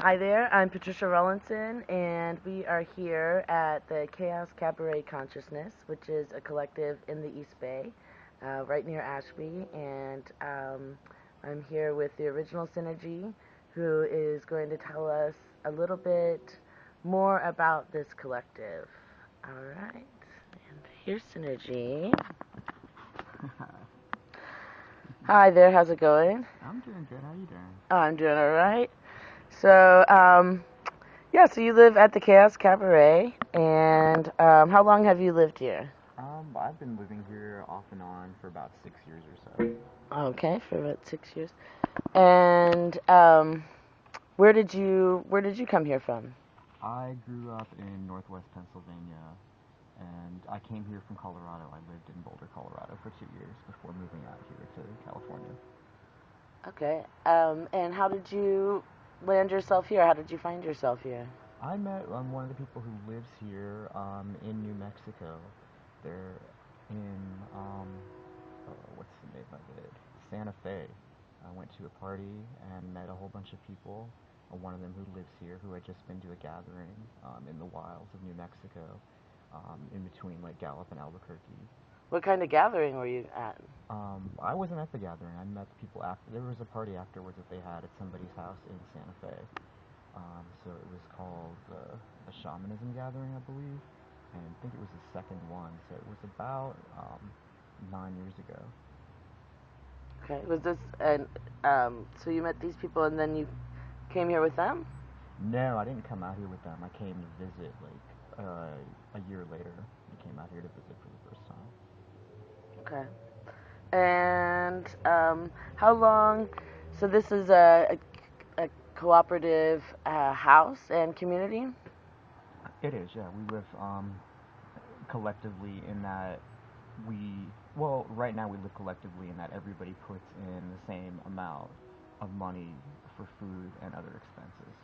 Hi there, I'm Patricia Rollinson, and we are here at the Chaos Cabaret Consciousness, which is a collective in the East Bay, right near Ashby. And I'm here with the original Synergy, who is going to tell us a little bit more about this collective. All right, and here's Synergy. Hi there, how's it going? I'm doing good. How you doing? I'm doing all right. So, yeah, so you live at the Chaos Cabaret, and how long have you lived here? I've been living here off and on for about 6 years or so. Okay, for about 6 years. And where did you come here from? I grew up in Northwest Pennsylvania, and I came here from Colorado. I lived in Boulder, Colorado for 2 years before moving out here to California. Okay. And how did you land yourself here? How did you find yourself here? I met one of the people who lives here in New Mexico. They're in, what's the name of it? Santa Fe. I went to a party and met a whole bunch of people. One of them who lives here, who had just been to a gathering in the wilds of New Mexico, in between like Gallup and Albuquerque. What kind of gathering were you at? I wasn't at the gathering. I met the people after. There was a party afterwards that they had at somebody's house in Santa Fe. So it was called the Shamanism Gathering, I believe, and I think it was the second one. So it was about 9 years ago. Okay. Was this and so you met these people and then you came here with them? No, I didn't come out here with them. I came to visit like a year later. I came out here to visit for the first time. Okay. And how long? So this is a cooperative house and community. It is, yeah. We live collectively in that we, well, right now we live collectively in that everybody puts in the same amount of money for food and other expenses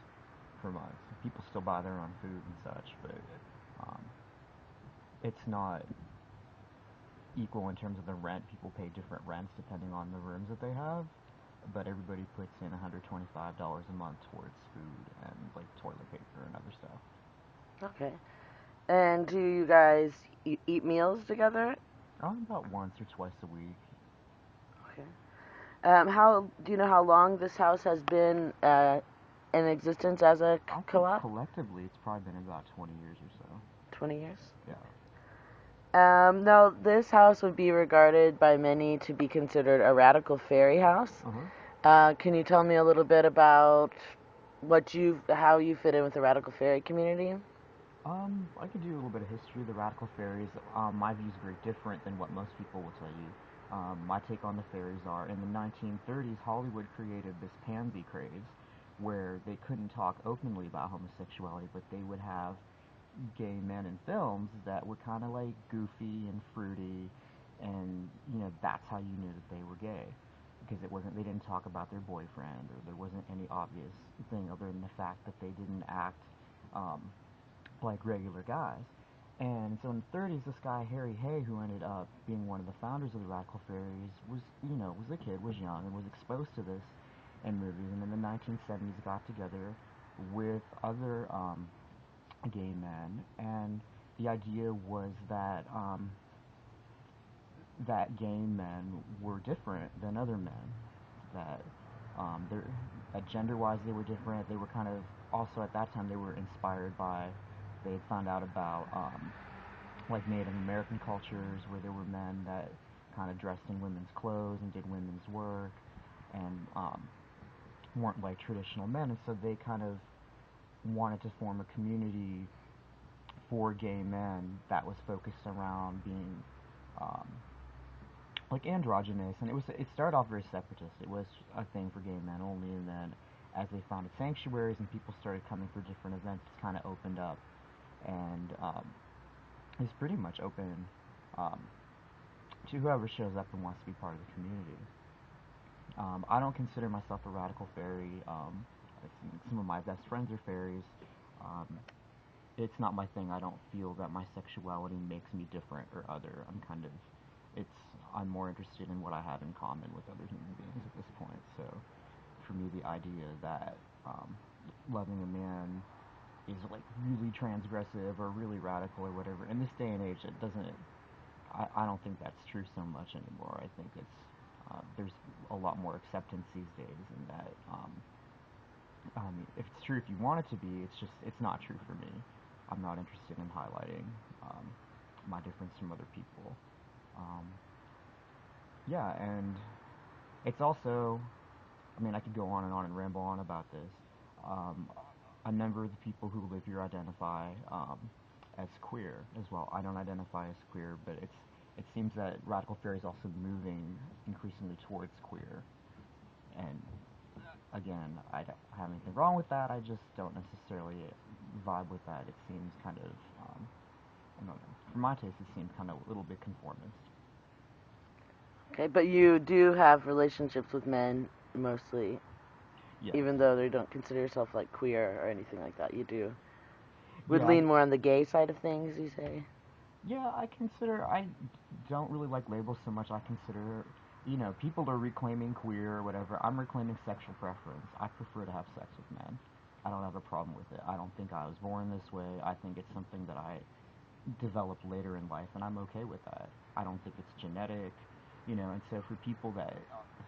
per month. People still buy their own food and such, but um, it's not equal in terms of the rent. People pay different rents depending on the rooms that they have, but everybody puts in $125 a month towards food and like toilet paper and other stuff. Okay. And do you guys eat meals together? About once or twice a week. Okay. How do you know how long this house has been in existence as a I think co-op? collectively it's probably been about 20 years or so. 20 years. Yeah. No, this house would be regarded by many to be considered a radical fairy house. Uh-huh. Can you tell me a little bit about how you fit in with the radical fairy community? I could do a little bit of history of the radical fairies. My view is very different than what most people will tell you. My take on the fairies are, in the 1930s, Hollywood created this pansy craze where they couldn't talk openly about homosexuality, but they would have gay men in films that were kind of like goofy and fruity, and that's how you knew that they were gay, because they didn't talk about their boyfriend, or there wasn't any obvious thing other than the fact that they didn't act um, like regular guys. And so in the 30s, this guy Harry Hay, who ended up being one of the founders of the Radical Fairies, was a kid, was young, and was exposed to this in movies. And in the 1970s, got together with other gay men, and the idea was that gay men were different than other men. That they're gender-wise they were different. They were kind of also at that time they were inspired by, they had found out about like Native American cultures where there were men that kind of dressed in women's clothes and did women's work and weren't like traditional men, and so they kind of wanted to form a community for gay men that was focused around being um, like androgynous, and it started off very separatist. It was a thing for gay men only, and then as they founded sanctuaries and people started coming for different events, it's kind of opened up, and it's pretty much open um, to whoever shows up and wants to be part of the community. I don't consider myself a radical fairy. Some of my best friends are fairies. Um, it's not my thing. I don't feel that my sexuality makes me different or other. It's, I'm more interested in what I have in common with other human beings at this point. So for me, the idea that loving a man is like really transgressive or really radical or whatever. In this day and age, it doesn't. I don't think that's true so much anymore. I think it's there's a lot more acceptance these days, and that if it's true if you want it to be, it's not true for me. I'm not interested in highlighting um, my difference from other people. Um, yeah, and it's also, I mean, I could go on and ramble on about this. Um, a number of the people who live here identify as queer as well. I don't identify as queer, but it seems that Radical Faerie is also moving increasingly towards queer. And again, I don't have anything wrong with that. I just don't necessarily vibe with that. It seems kind of, I don't know, for my taste, it seems kind of a little bit conformist. Okay, but you do have relationships with men mostly, Yes. even though they don't consider yourself like queer or anything like that. You do would Yeah, lean more on the gay side of things, you say? yeah, I don't really like labels so much. I consider, people are reclaiming queer or whatever. I'm reclaiming sexual preference. I prefer to have sex with men. I don't have a problem with it. I don't think I was born this way. I think it's something that I developed later in life, and I'm okay with that. I don't think it's genetic, and so for people that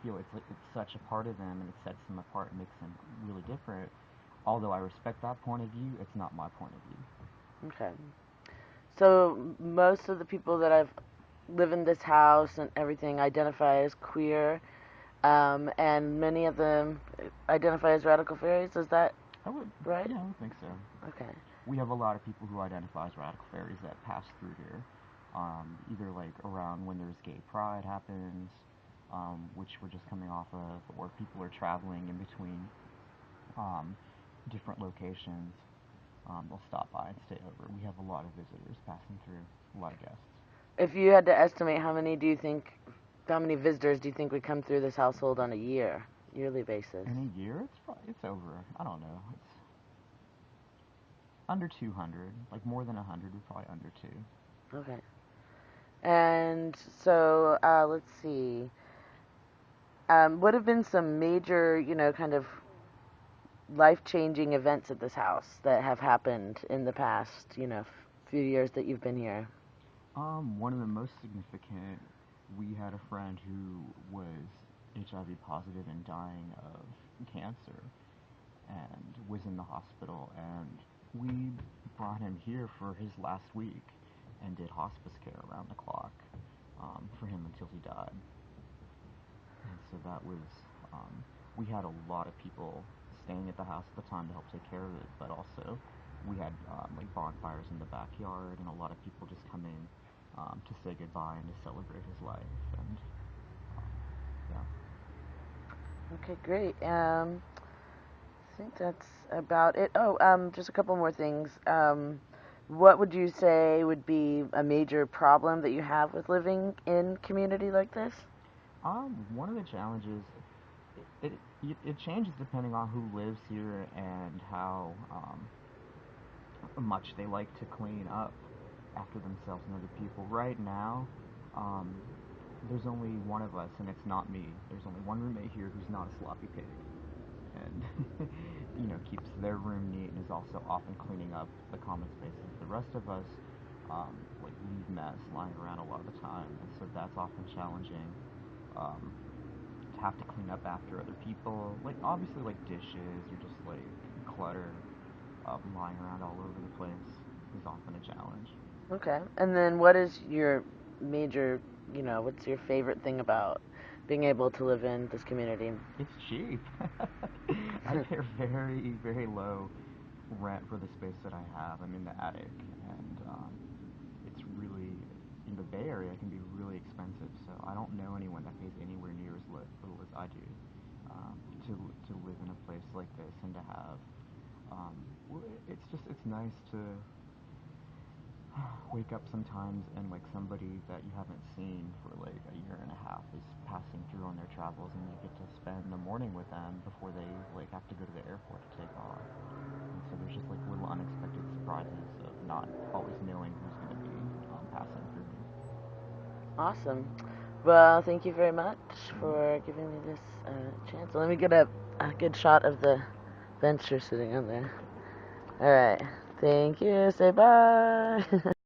feel it's like it's such a part of them and it sets them apart and makes them really different, although I respect that point of view, it's not my point of view. Okay. So most of the people that I've live in this house and everything identify as queer, and many of them identify as radical fairies. Is that right? Yeah, I would think so. Okay. We have a lot of people who identify as radical fairies that pass through here, either like around when there's gay pride happens, which we're just coming off of, or people are traveling in between um, different locations. They'll stop by and stay over. We have a lot of visitors passing through, a lot of guests. If you had to estimate, how many visitors do you think would come through this household on a yearly basis? In a year, it's over. I don't know. It's under 200. Like more than 100, we're probably under two. Okay. And so, let's see. What have been some major, kind of life-changing events at this house that have happened in the past, few years that you've been here? One of the most significant, we had a friend who was HIV positive and dying of cancer and was in the hospital, and we brought him here for his last week and did hospice care around the clock for him until he died. And so that was, we had a lot of people staying at the house at the time to help take care of it, but also we had like bonfires in the backyard and a lot of people just coming to say goodbye and to celebrate his life. And yeah. Okay, great. I think that's about it. Oh, just a couple more things. What would you say would be a major problem that you have with living in community like this? One of the challenges, it, it changes depending on who lives here and how much they like to clean up after themselves and other people. Right now, um, there's only one of us, and it's not me. There's only one roommate here who's not a sloppy pig, and keeps their room neat and is also often cleaning up the common spaces. The rest of us like leave mess lying around a lot of the time, and so that's often challenging. Um, to have to clean up after other people, like obviously like dishes or just like clutter lying around all over the place is often a challenge. Okay. And then what is your major, what's your favorite thing about being able to live in this community? It's cheap. I pay very, very low rent for the space that I have. I'm in the attic, and it's really, in the Bay Area, it can be really expensive. So I don't know anyone that pays anywhere near as little as I do to live in a place like this and to have. Um, it's nice to wake up sometimes and like somebody that you haven't seen for like a year and a half is passing through on their travels, and you get to spend the morning with them before they like have to go to the airport to take off. And so there's just like little unexpected surprises of not always knowing who's going to be passing through. Awesome. Well, thank you very much for giving me this chance. Let me get a good shot of the Venture sitting on there. Alright. Thank you. Say bye.